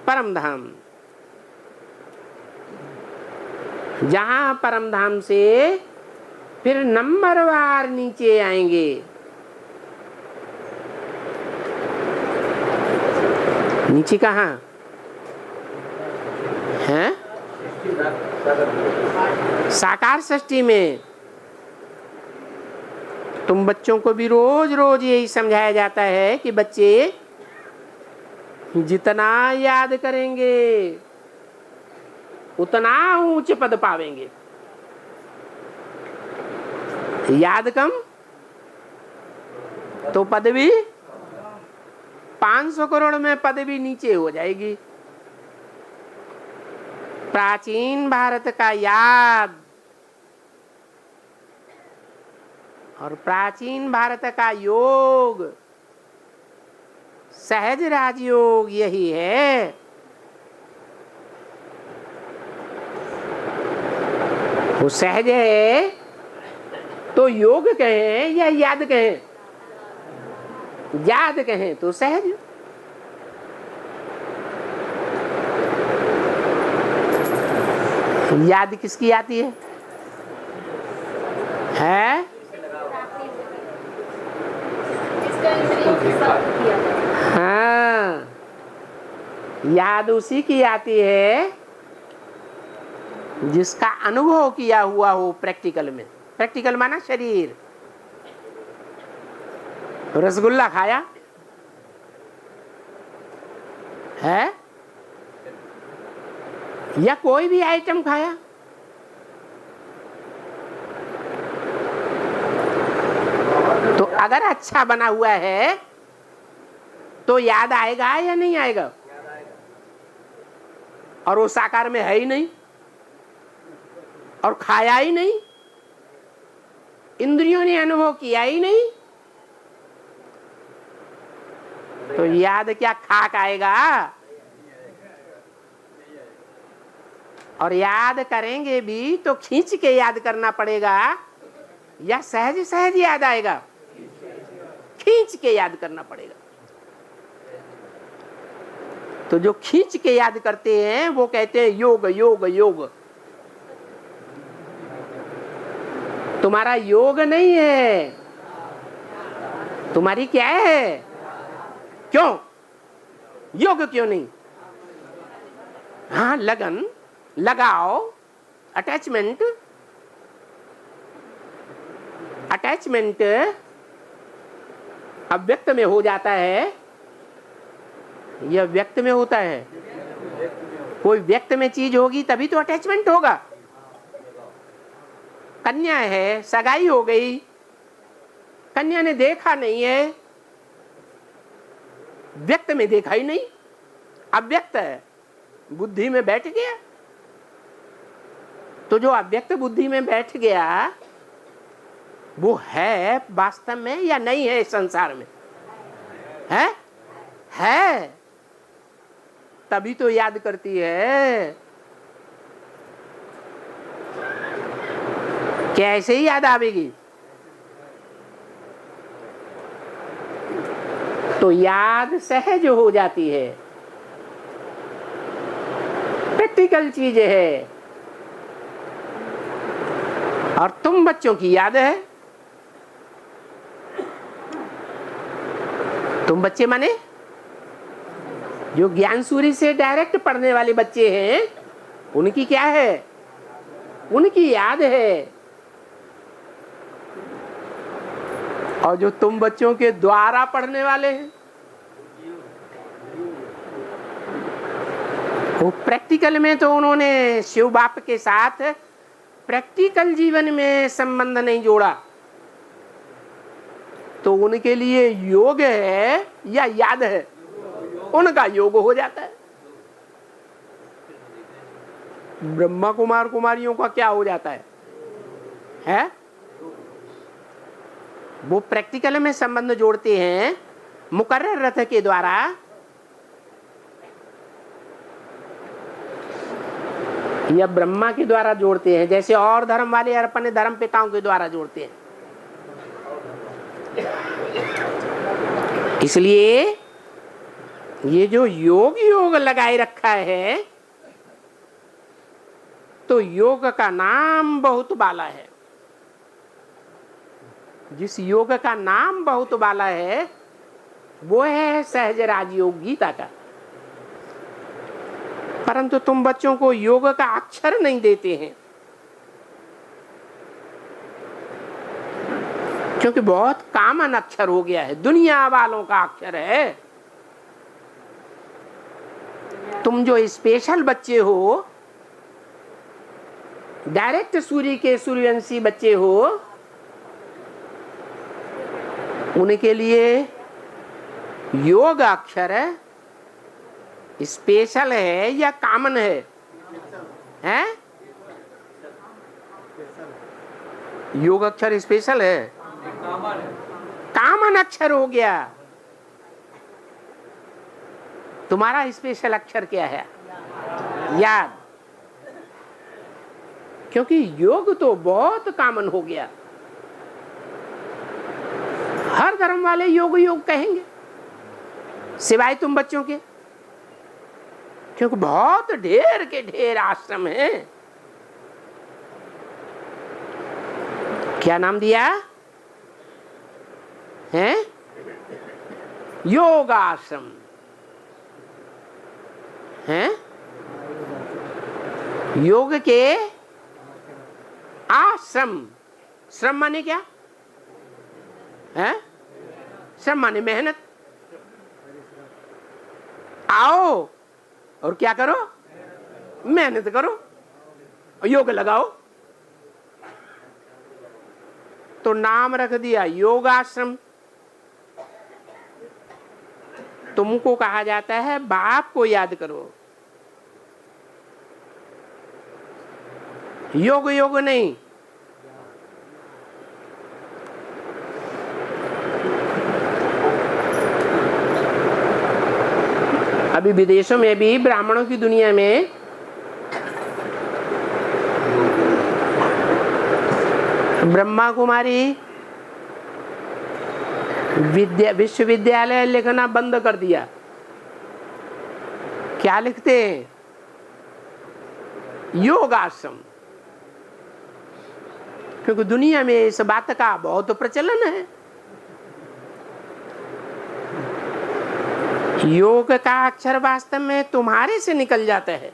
परम धाम। जहाँ परम धाम से फिर नंबरवार नीचे आएंगे। नीचे कहाँ है? साकार सृष्टि में। तुम बच्चों को भी रोज रोज यही समझाया जाता है कि बच्चे जितना याद करेंगे उतना ऊंचे पद पावेंगे। याद कम तो पदवी 500 करोड़ में पदवी नीचे हो जाएगी। प्राचीन भारत का याद और प्राचीन भारत का योग, सहज राजयोग यही है। वो सहज है तो योग कहें या याद कहें? याद कहें तो सहज। याद किसकी आती है? हाँ, याद उसी की आती है जिसका अनुभव किया हुआ हो प्रैक्टिकल में। प्रैक्टिकल माना शरीर। रसगुल्ला खाया है या कोई भी आइटम खाया, तो अगर अच्छा बना हुआ है तो याद आएगा या नहीं आएगा? और वो साकार में है ही नहीं और खाया ही नहीं, इंद्रियों ने अनुभव किया ही नहीं, तो याद क्या खाक आएगा? और याद करेंगे भी तो खींच के याद करना पड़ेगा या सहज सहज याद आएगा? खींच के याद करना पड़ेगा। तो जो खींच के याद करते हैं वो कहते हैं योग योग योग। तुम्हारा योग नहीं है, तुम्हारी क्या है? क्यों योग क्यों नहीं? हाँ, लगन लगाओ, अटैचमेंट अव्यक्त में हो जाता है या व्यक्त में होता है? कोई व्यक्त में चीज होगी तभी तो अटैचमेंट होगा। कन्या है, सगाई हो गई, कन्या ने देखा नहीं है, व्यक्त में देखा ही नहीं, अव्यक्त है, बुद्धि में बैठ गया। तो जो अव्यक्त बुद्धि में बैठ गया वो है वास्तव में या नहीं है? इस संसार में है तभी तो याद करती है। क्या ऐसे ही याद आवेगी? तो याद सहज हो जाती है, प्रैक्टिकल चीज है। और तुम बच्चों की याद है, तुम बच्चे माने जो ज्ञान सूरी से डायरेक्ट पढ़ने वाले बच्चे हैं, उनकी क्या है? उनकी याद है। और जो तुम बच्चों के द्वारा पढ़ने वाले हैं, वो प्रैक्टिकल में तो उन्होंने शिव बाप के साथ प्रैक्टिकल जीवन में संबंध नहीं जोड़ा, तो उनके लिए योग है या याद है? उनका योग हो जाता है। ब्रह्मा कुमार कुमारियों का क्या हो जाता है? वो प्रैक्टिकल में संबंध जोड़ते हैं मुकर्रर रथ के द्वारा। या ब्रह्मा के द्वारा जोड़ते हैं, जैसे और धर्म वाले अपने धर्म पिताओं के द्वारा जोड़ते हैं। इसलिए ये जो योग लगाए रखा है, तो योग का नाम बहुत बाला है। जिस योग का नाम बहुत बाला है वो है सहज राजयोग गीता का। परंतु तुम बच्चों को योग का अक्षर नहीं देते हैं, क्योंकि बहुत कॉमन अक्षर हो गया है, दुनिया वालों का अक्षर है। तुम जो स्पेशल बच्चे हो, डायरेक्ट सूर्य के सूर्यवंशी बच्चे हो, उनके लिए योग अक्षर स्पेशल है या कॉमन है? योग अक्षर स्पेशल है, कॉमन अक्षर हो गया। तुम्हारा स्पेशल अक्षर क्या है? याद। क्योंकि योग तो बहुत कॉमन हो गया, हर धर्म वाले योग योग कहेंगे सिवाय तुम बच्चों के, क्योंकि बहुत ढेर के ढेर आश्रम हैं। क्या नाम दिया है? योग आश्रम है। योग के आश्रम। श्रम माने क्या है? श्रम माने मेहनत। आओ और क्या करो? मेहनत करो और योग लगाओ। तो नाम रख दिया योगाश्रम। तुमको कहा जाता है बाप को याद करो, योग योग नहीं। अभी विदेशों में भी ब्राह्मणों की दुनिया में ब्रह्मा कुमारी विश्वविद्यालय लिखना बंद कर दिया। क्या लिखते हैं? योग आश्रम। क्योंकि दुनिया में इस बात का बहुत प्रचलन है। योग का अक्षर वास्तव में तुम्हारे से निकल जाता है।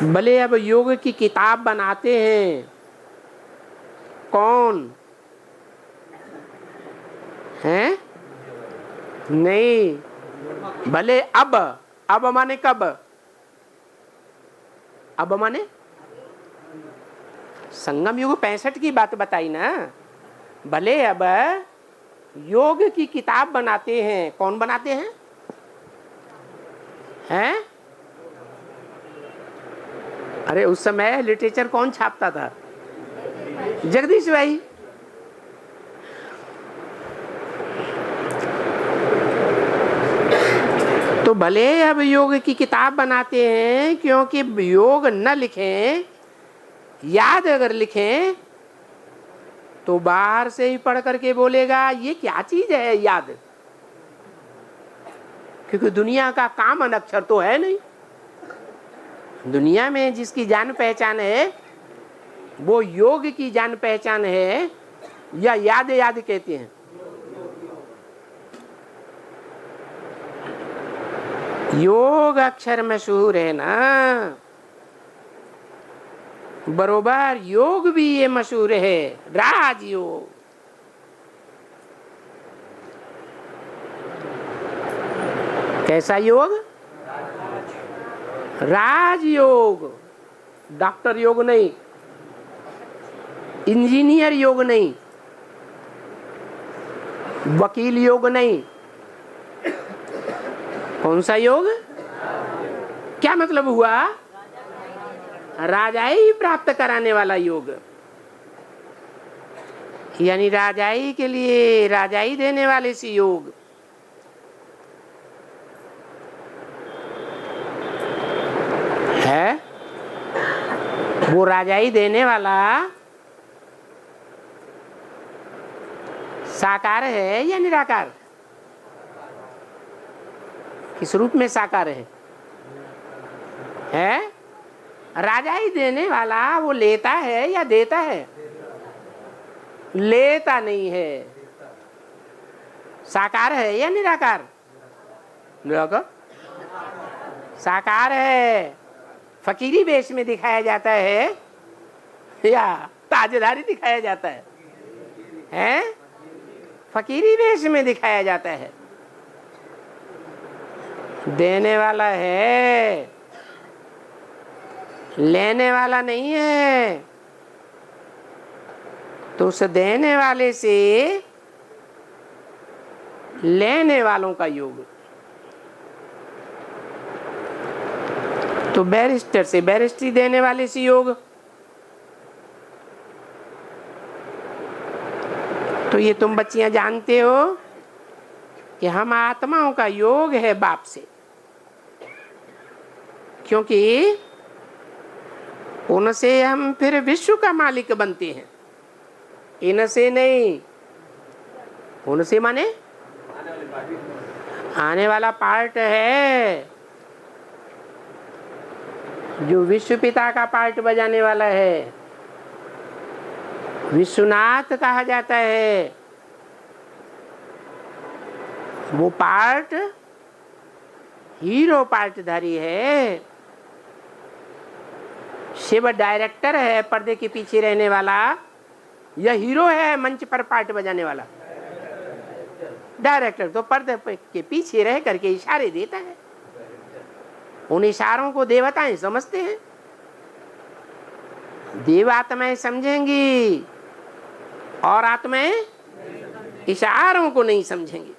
भले अब योग की किताब बनाते हैं कौन हैं? नहीं, भले अब माने कब? अब माने संगम युग 65 की बात बताई ना। भले अब योग की किताब बनाते हैं, कौन बनाते हैं? हैं? अरे उस समय लिटरेचर कौन छापता था? जगदीश भाई। तो भले अब योग की किताब बनाते हैं, क्योंकि योग न लिखें, याद अगर लिखें तो बाहर से ही पढ़ करके बोलेगा ये क्या चीज है याद, क्योंकि दुनिया का कॉमन अक्षर तो है नहीं। दुनिया में जिसकी जान पहचान है वो योग की जान पहचान है या याद याद कहते हैं। योग अक्षर मशहूर है ना, बरोबर योग भी ये मशहूर है, राजयोग। कैसा योग? राजयोग। डॉक्टर योग नहीं, इंजीनियर योग नहीं, वकील योग नहीं। कौन सा योग? क्या मतलब हुआ? राजाई प्राप्त कराने वाला योग, यानी राजाई के लिए राजाई देने वाले से योग। है वो राजाई देने वाला साकार है या निराकार? किस रूप में साकार है? है राजाई देने वाला वो लेता है या देता है? लेता नहीं है। साकार है या निराकार? निराकार। साकार है। फकीरी वेश में दिखाया जाता है या ताजदारी दिखाया जाता है? हैं? फकीरी वेश में दिखाया जाता है। देने वाला है, लेने वाला नहीं है। तो उस देने वाले से लेने वालों का योग। तो बैरिस्टर से बैरिस्ट्री देने वाले से योग। तो ये तुम बच्चियां जानते हो कि हम आत्माओं का योग है बाप से, क्योंकि उनसे हम फिर विश्व का मालिक बनते हैं, इनसे नहीं। उनसे माने आने वाला पार्ट है जो विश्व पिता का पार्ट बजाने वाला है, विश्वनाथ कहा जाता है। वो पार्ट हीरो पार्टधारी है। शिव डायरेक्टर है, पर्दे के पीछे रहने वाला। यह हीरो है मंच पर पार्ट बजाने वाला। डायरेक्टर तो पर्दे के पीछे रह करके इशारे देता है। उन इशारों को देवताएं समझते हैं। देवात्माएं समझेंगी और आत्माएं इशारों को नहीं समझेंगी।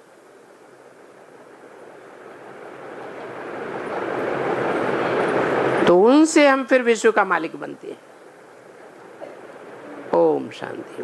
तो उनसे हम फिर विश्व का मालिक बनते हैं। ओम शांति।